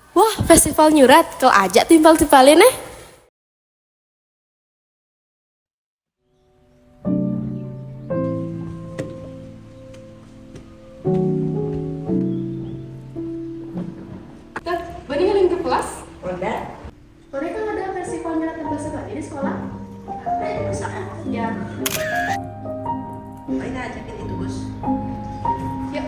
Wah, festival nyurat, kau ajak timpal-timpalin eh. Bani ngalin ke kelas? Udah. Bani kan ada festival nyurat dan bahasa Bali di sekolah? Ada yang masak. Ya. Ayo ajakin itu Gus. Yuk.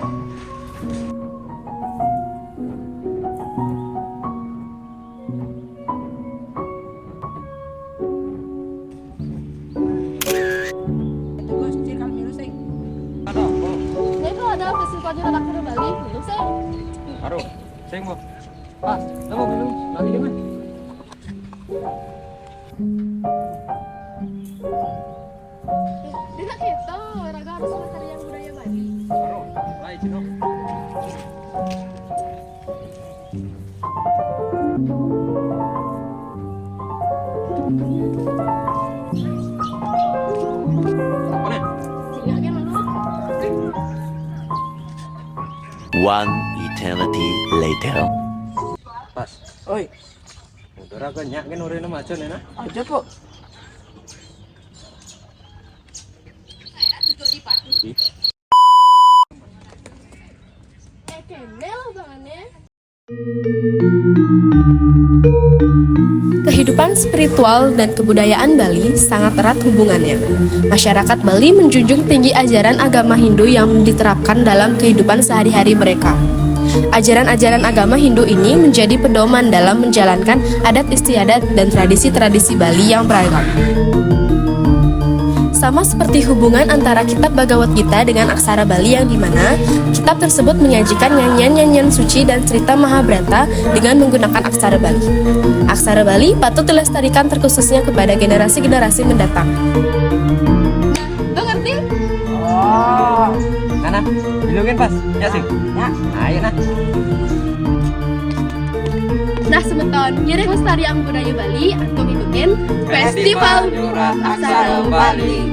Itu Gus, cirkal milu sing. Ano? Ini kalau ada festival nyurat akhir Bali, belum sih? Aro, sing mo. Pas, tunggu dulu. Lagi di mana? Tidak gitu, olahraga harus melestarikan budaya Bali. Aro, lai cino. Mana? Singa kan lalu. One eternity later. Pas. Oi. Udara ganyak kan urena macam ni na. Aja kok. Kendel banget. Kehidupan spiritual dan kebudayaan Bali sangat erat hubungannya. Masyarakat Bali menjunjung tinggi ajaran agama Hindu yang diterapkan dalam kehidupan sehari-hari mereka. Ajaran-ajaran agama Hindu ini menjadi pedoman dalam menjalankan adat istiadat dan tradisi-tradisi Bali yang beragam. Sama seperti hubungan antara kitab Bhagavad Gita dengan aksara Bali yang dimana kitab tersebut menyajikan nyanyian-nyanyian suci dan cerita Mahabharata dengan menggunakan aksara Bali. Aksara Bali patut dilestarikan terkhususnya kepada generasi-generasi mendatang. Lo ngerti? Oh. Nana, bilungin pas. Ya sih. Ya. Ayo nah. Nah, semeton ngiring lestarian budaya Bali, aku ngikutin Festival Nyurat Aksara Bali.